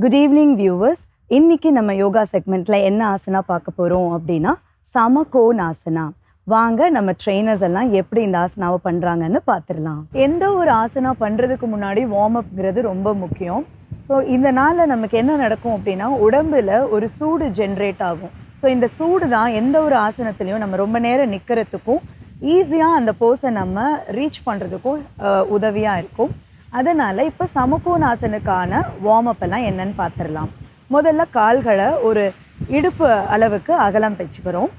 Good evening viewers. இன்னைக்கு நம்ம யோகா செக்மெண்ட்ல என்ன ஆசனா பார்க்க போறோம் அப்படின்னா சமகோணாசனா. வாங்க நம்ம ட்ரெயினர்ஸ் எல்லாம் எப்படி இந்த ஆசனாவை பண்றாங்கன்னு பார்த்துடலாம். எந்த ஒரு ஆசனா பண்றதுக்கு முன்னாடி வார்ம் அப்ங்கிறது ரொம்ப முக்கியம். ஸோ இந்த நாளில் நமக்கு என்ன நடக்கும் அப்படின்னா உடம்புல ஒரு சூடு ஜென்ரேட் ஆகும். ஸோ இந்த சூடு தான் எந்த ஒரு ஆசனத்துலேயும் நம்ம ரொம்ப நேரம் நிற்கிறதுக்கும் ஈஸியாக அந்த போஸை நம்ம ரீச் பண்ணுறதுக்கும் உதவியாக இருக்கும். அதனால் இப்போ சமகோணாசனுக்கான வார்ம் அப் எல்லாம் என்னன்னு பார்த்துடலாம். முதல்ல கால்களை ஒரு இடுப்பு அளவுக்கு அகலம் வச்சுக்கிறோம்.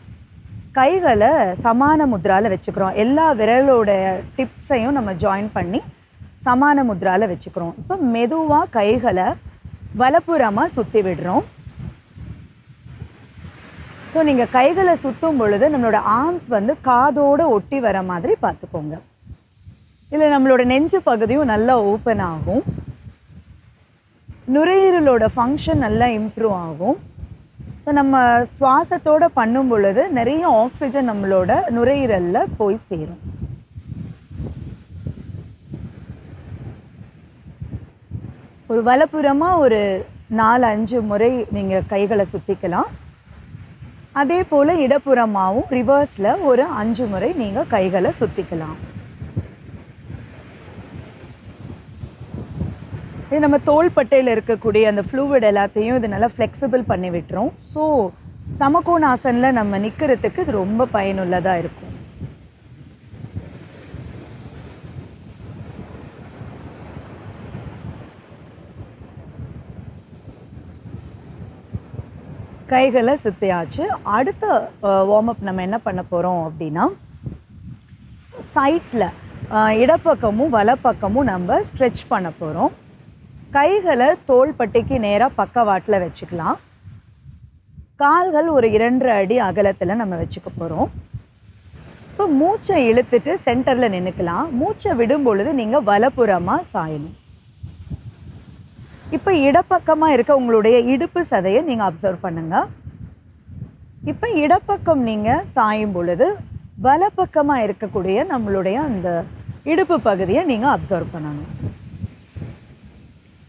கைகளை சமான முத்ராவில் வச்சுக்கிறோம். எல்லா விரலோட டிப்ஸையும் நம்ம ஜாயின் பண்ணி சமான முத்ராவில் வச்சுக்கிறோம். இப்போ மெதுவாக கைகளை வலப்புறமாக சுற்றி விடுறோம். ஸோ நீங்கள் கைகளை சுற்றும் பொழுது நம்மளோட ஆர்ம்ஸ் வந்து காதோடு ஒட்டி வர மாதிரி பார்த்துக்கோங்க. இதில் நம்மளோட நெஞ்சு பகுதியும் நல்லா ஓப்பன் ஆகும். நுரையீரலோட ஃபங்க்ஷன் நல்லா இம்ப்ரூவ் ஆகும். ஸோ நம்ம சுவாசத்தோடு பண்ணும் பொழுது நிறைய ஆக்சிஜன் நம்மளோட நுரையீரலில் போய் சேரும். ஒரு வலப்புறமாக ஒரு 4-5 முறை நீங்கள் கைகளை சுற்றிக்கலாம். அதே போல் இடப்புறமாகவும் ரிவர்ஸில் ஒரு 5 முறை நீங்கள் கைகளை சுற்றிக்கலாம். இது நம்ம தோள்பட்டையில் இருக்கக்கூடிய அந்த ஃப்ளூவிட் எல்லாத்தையும் இது நல்லா ஃப்ளெக்சிபிள் பண்ணி விட்டுரும். ஸோ சமகோணாசனில் நம்ம நிற்கிறதுக்கு இது ரொம்ப பயனுள்ளதாக இருக்கும். கைகளை சுற்றியாச்சு. அடுத்த வார்ம் அப் நம்ம என்ன பண்ண போகிறோம் அப்படின்னா சைட்ஸில் இடப்பக்கமும் வலப்பக்கமும் நம்ம ஸ்ட்ரெச் பண்ண போகிறோம். கைகளை தோள்பட்டைக்கு நேராக பக்கவாட்டில் வச்சுக்கலாம். கால்கள் ஒரு 2.5 அடி அகலத்தில் நம்ம வச்சுக்க போகிறோம். இப்போ மூச்சை இழுத்துட்டு சென்டரில் நின்றுக்கலாம். மூச்சை விடும் பொழுது நீங்கள் வலப்புறமாக சாயணும். இப்போ இடப்பக்கமாக இருக்க உங்களுடைய இடுப்பு சதையை நீங்கள் அப்சர்வ் பண்ணுங்கள். இப்போ இடப்பக்கம் நீங்கள் சாயும் பொழுது வலப்பக்கமாக இருக்கக்கூடிய நம்மளுடைய அந்த இடுப்பு பகுதியை நீங்கள் அப்சர்வ் பண்ணணும்.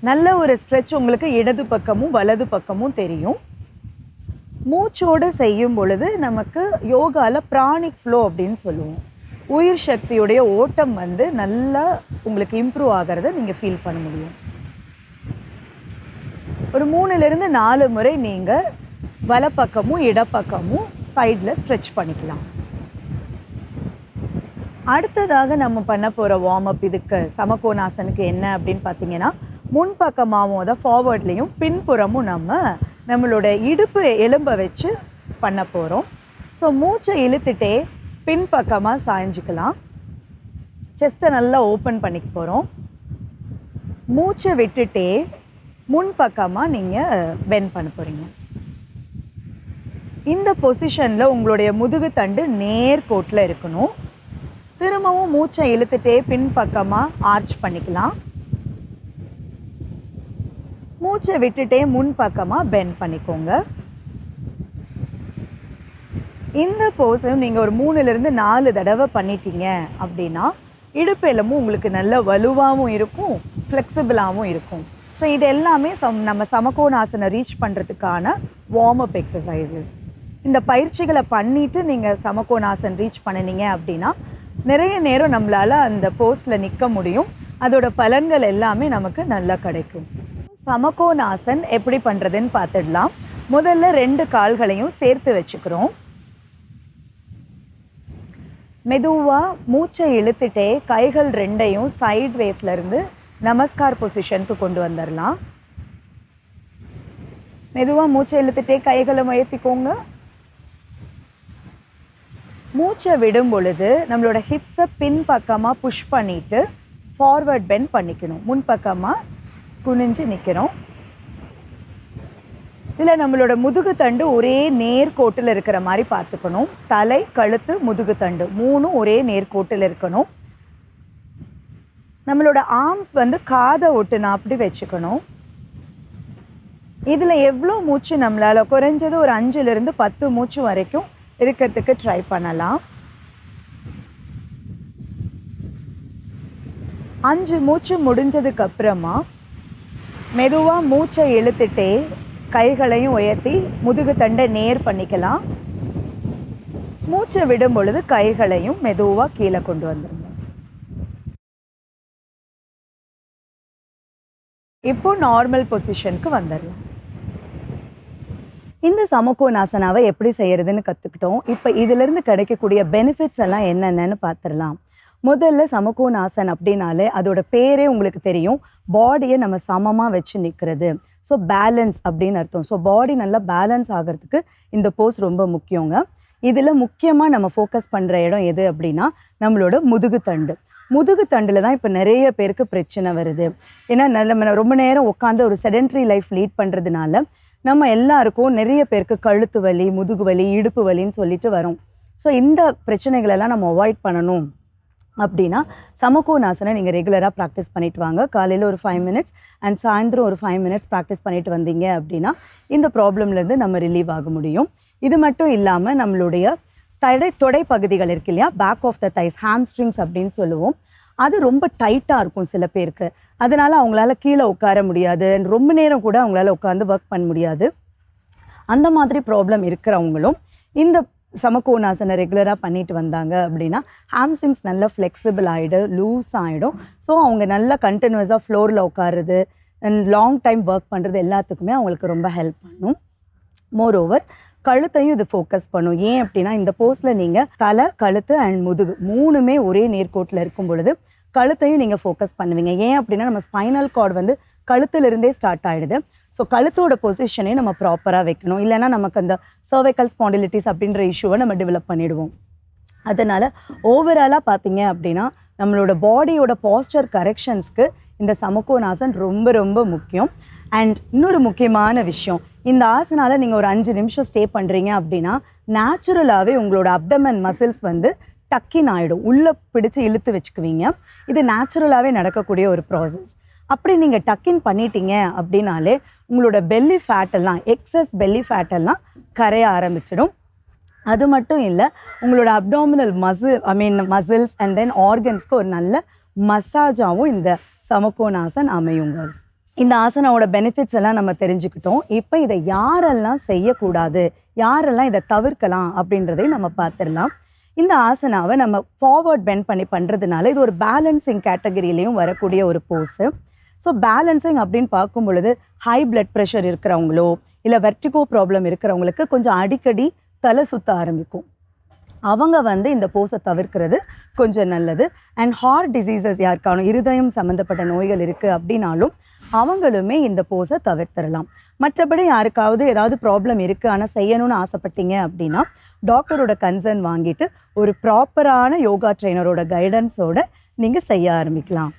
நல்ல ஒரு ஸ்ட்ரெச் உங்களுக்கு இடது பக்கமும் வலது பக்கமும் தெரியும். மூச்சோடு செய்யும் பொழுது நமக்கு யோகாவில் பிராணிக் ஃப்ளோ அப்படின்னு சொல்லுவோம். உயிர் சக்தியுடைய ஓட்டம் வந்து நல்லா உங்களுக்கு இம்ப்ரூவ் ஆகிறத நீங்கள் ஃபீல் பண்ண முடியும். ஒரு 3-4 முறை நீங்கள் வலப்பக்கமும் இடப்பக்கமும் சைடில் ஸ்ட்ரெச் பண்ணிக்கலாம். அடுத்ததாக நம்ம பண்ண போகிற வார்ம் அப் இதுக்கு சமகோணாசனுக்கு என்ன அப்படின்னு பார்த்தீங்கன்னா முன்பக்கமாகவும் அதை ஃபார்வர்ட்லேயும் பின்புறமும் நம்மளோட இடுப்பு எலும்பை வச்சு பண்ண போகிறோம். ஸோ மூச்சை இழுத்துட்டே பின்பக்கமாக சாய்ஞ்சிக்கலாம். செஸ்ட்டை நல்லா ஓப்பன் பண்ணிக்க போகிறோம். மூச்சை விட்டுட்டே முன்பக்கமாக நீங்கள் பெண்ட் பண்ண போகிறீங்க. இந்த பொசிஷனில் உங்களுடைய முதுகு தண்டு நேர்கோட்டில் இருக்கணும். திரும்பவும் மூச்சை இழுத்துட்டே பின்பக்கமாக ஆர்ச் பண்ணிக்கலாம். மூச்சை விட்டுட்டே முன்பக்கமாக பெண்ட் பண்ணிக்கோங்க. இந்த போஸையும் நீங்கள் ஒரு 3-4 தடவை பண்ணிட்டீங்க அப்படின்னா இடுப்பு எலும்பும் உங்களுக்கு நல்ல வலுவாகவும் இருக்கும், ஃப்ளெக்சிபிளாகவும் இருக்கும். ஸோ இது எல்லாமே நம்ம சமகோணாசனை ரீச் பண்ணுறதுக்கான வார்ம் அப் எக்ஸசைசஸ். இந்த பயிற்சிகளை பண்ணிவிட்டு நீங்கள் சமகோணாசன் ரீச் பண்ணினீங்க அப்படின்னா நிறைய நேரம் நம்மளால் அந்த போஸில் நிற்க முடியும். அதோட பலன்கள் எல்லாமே நமக்கு நல்லா கிடைக்கும். சமகோணாசன் எப்படி பண்ணுறதுன்னு பார்த்துடலாம். முதல்ல 2 கால்களையும் சேர்த்து வச்சுக்கிறோம். மெதுவாக மூச்சை இழுத்துட்டே கைகள் 2ஐயும் சைட் வேஸ்லேருந்து நமஸ்கார் பொசிஷனுக்கு கொண்டு வந்துடலாம். மெதுவாக மூச்சை இழுத்துட்டே கைகளை உயர்த்திக்கோங்க. மூச்சை விடும் பொழுது நம்மளோட ஹிப்ஸை பின்பக்கமாக புஷ் பண்ணிவிட்டு ஃபார்வர்ட் பெண்ட் பண்ணிக்கணும். முன்பக்கமாக குனிஞ்சு நிற்கிறோம். இதில் நம்மளோட முதுகு தண்டு ஒரே நேர்கோட்டில் இருக்கிற மாதிரி பார்த்துக்கணும். தலை, கழுத்து, முதுகு தண்டு 3 ஒரே நேர்கோட்டில் இருக்கணும். நம்மளோட ஆர்ம்ஸ் வந்து காதை ஒட்டுனா அப்படி வச்சுக்கணும். இதில் எவ்வளோ மூச்சு நம்மளால் குறைஞ்சது ஒரு 5-10 மூச்சு வரைக்கும் இருக்கிறதுக்கு ட்ரை பண்ணலாம். 5 மூச்சு முடிஞ்சதுக்கு அப்புறமா மெதுவாக மூச்சை இழுத்துட்டே கைகளையும் உயர்த்தி முதுகு தண்டை நேர் பண்ணிக்கலாம். மூச்சை விடும் பொழுது கைகளையும் மெதுவாக கீழே கொண்டு வந்துருங்க. இப்போ நார்மல் பொசிஷனுக்கு வந்துடலாம். இந்த சமகோணாசனாவை எப்படி செய்யறதுன்னு கற்றுக்கிட்டோம். இப்போ இதிலிருந்து கிடைக்கக்கூடிய பெனிஃபிட்ஸ் எல்லாம் என்னென்னு பார்த்துடலாம். முதல்ல சமகோணாசன் அப்படின்னாலே அதோட பேரே உங்களுக்கு தெரியும், பாடியை நம்ம சமமாக வச்சு நிற்கிறது. ஸோ பேலன்ஸ் அப்படின்னு அர்த்தம். ஸோ பாடி நல்லா பேலன்ஸ் ஆகிறதுக்கு இந்த போஸ் ரொம்ப முக்கியங்க. இதில் முக்கியமாக நம்ம ஃபோக்கஸ் பண்ணுற இடம் எது அப்படின்னா நம்மளோட முதுகு தண்டு. முதுகு தண்டில் தான் இப்போ நிறைய பேருக்கு பிரச்சனை வருது. ஏன்னா நம்ம ரொம்ப நேரம் உட்காந்து ஒரு செடென்ட்ரி லைஃப் லீட் பண்ணுறதுனால நம்ம எல்லாருக்கும் நிறைய பேருக்கு கழுத்து வலி, முதுகு வலி, இடுப்பு வலின்னு சொல்லிட்டு வரோம். ஸோ இந்த பிரச்சனைகளெல்லாம் நம்ம அவாய்ட் பண்ணணும் அப்படின்னா சமகோணாசனை நீங்கள் ரெகுலராக ப்ராக்டிஸ் பண்ணிட்டு வாங்க. காலையில் ஒரு 5 மினிட்ஸ் அண்ட் சாயந்தரம் ஒரு 5 மினிட்ஸ் ப்ராக்டிஸ் பண்ணிட்டு வந்தீங்க அப்படின்னா இந்த ப்ராப்ளம்லேருந்து நம்ம ரிலீவ் ஆக முடியும். இது மட்டும் இல்லாமல் நம்மளுடைய தொடை பகுதிகள் இருக்கு இல்லையா, பேக் ஆஃப் த தைஸ், ஹாம்ஸ்ட்ரிங்ஸ் அப்படின்னு சொல்லுவோம், அது ரொம்ப டைட்டாக இருக்கும் சில பேருக்கு. அதனால் அவங்களால கீழே உட்கார முடியாது, ரொம்ப நேரம் கூட அவங்களால உட்காந்து ஒர்க் பண்ண முடியாது. அந்த மாதிரி ப்ராப்ளம் இருக்கிறவங்களும் இந்த சமகோணாசனை ரெகுலராக பண்ணிட்டு வந்தாங்க அப்படின்னா ஹாம்ஸ்ட்ரிங்ஸ் நல்லா ஃப்ளெக்சிபிள் ஆகிடும், லூஸ் ஆகிடும். ஸோ அவங்க நல்லா கண்டினியூஸாக ஃப்ளோரில் உட்காருது அண்ட் லாங் டைம் ஒர்க் பண்ணுறது எல்லாத்துக்குமே அவங்களுக்கு ரொம்ப ஹெல்ப் பண்ணும். மோரோவர் கழுத்தையும் இது ஃபோக்கஸ் பண்ணும். ஏன் அப்படின்னா இந்த போஸில் நீங்கள் தலை, கழுத்து அண்ட் முதுகு மூணுமே ஒரே நேர்கோட்டில் இருக்கும் பொழுது கழுத்தையும் நீங்கள் ஃபோக்கஸ் பண்ணுவீங்க. ஏன் அப்படின்னா நம்ம ஸ்பைனல் கார்டு வந்து கழுத்துலேருந்தே ஸ்டார்ட் ஆகிடுது. ஸோ கழுத்தோட பொசிஷனையும் நம்ம ப்ராப்பராக வைக்கணும். இல்லைன்னா நமக்கு அந்த சர்வைக்கல் ஸ்பாண்டிலிட்டிஸ் அப்படின்ற இஷ்யூவை நம்ம டெவலப் பண்ணிவிடுவோம். அதனால் ஓவராலாக பார்த்தீங்க அப்படின்னா நம்மளோட பாடியோட பாஸ்டர் கரெக்ஷன்ஸ்க்கு இந்த சமகோணாசன் ரொம்ப ரொம்ப முக்கியம். அண்ட் இன்னொரு முக்கியமான விஷயம், இந்த ஆசனால நீங்கள் ஒரு 5 நிமிஷம் ஸ்டே பண்ணுறீங்க அப்படின்னா நேச்சுரலாகவே உங்களோட அப்டமன் மசில்ஸ் வந்து டக்கின் ஆகிடும், உள்ளே பிடிச்சி இழுத்து வச்சுக்குவீங்க. இது நேச்சுரலாகவே நடக்கக்கூடிய ஒரு ப்ராசஸ். அப்படி நீங்கள் டக்கின் பண்ணிட்டீங்க அப்படின்னாலே உங்களோட பெல்லி ஃபேட்டெல்லாம், எக்ஸஸ் பெல்லி ஃபேட்டெல்லாம் கரைய ஆரம்பிச்சிடும். அது மட்டும் இல்லை, உங்களோட அப்டாமினல் மசில்ஸ் அண்ட் தென் ஆர்கன்ஸ்க்கு ஒரு நல்ல மசாஜாகவும் இந்த சமகோணாசன் அமையுங்க. இந்த ஆசனாவோட பெனிஃபிட்ஸ் எல்லாம் நம்ம தெரிஞ்சுக்கிட்டோம். இப்போ இதை யாரெல்லாம் செய்யக்கூடாது, யாரெல்லாம் இதை தவிர்க்கலாம் அப்படின்றதையும் நம்ம பார்த்துடலாம். இந்த ஆசனாவை நம்ம ஃபார்வர்ட் பெண்ட் பண்ணி பண்ணுறதுனால இது ஒரு பேலன்சிங் கேட்டகரியிலையும் வரக்கூடிய ஒரு போஸு. ஸோ பேலன்சிங் அப்படின்னு பார்க்கும் பொழுது ஹை பிளட் ப்ரெஷர் இருக்கிறவங்களோ இல்லை வெர்டிகோ ப்ராப்ளம் இருக்கிறவங்களுக்கு கொஞ்சம் அடிக்கடி தலை சுற்ற ஆரம்பிக்கும். அவங்க வந்து இந்த போஸை தவிர்க்கிறது கொஞ்சம் நல்லது. அண்ட் ஹார்ட் டிசீசஸ் யாருக்கான இருதயம் சம்மந்தப்பட்ட நோய்கள் இருக்குது அப்படின்னாலும் அவங்களுமே இந்த போஸை தவிர்த்திடலாம். மற்றபடி யாருக்காவது ஏதாவது ப்ராப்ளம் இருக்குது ஆனால் செய்யணும்னு ஆசைப்பட்டீங்க அப்படின்னா டாக்டரோட கன்சர்ன் வாங்கிட்டு ஒரு ப்ராப்பரான யோகா ட்ரெயினரோட கைடன்ஸோட நீங்கள் செய்ய ஆரம்பிக்கலாம்.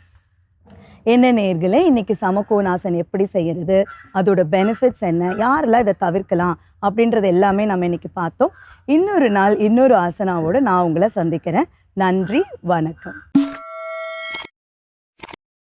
என்ன நேயர்களே, இன்றைக்கி சமகோணாசன் எப்படி செய்கிறது, அதோட பெனிஃபிட்ஸ் என்ன, யாரெல்லாம் இதை தவிர்க்கலாம் அப்படின்றது எல்லாமே நம்ம இன்றைக்கி பார்த்தோம். இன்னொரு நாள் இன்னொரு ஆசனாவோடு நான் உங்களை சந்திக்கிறேன். நன்றி, வணக்கம்.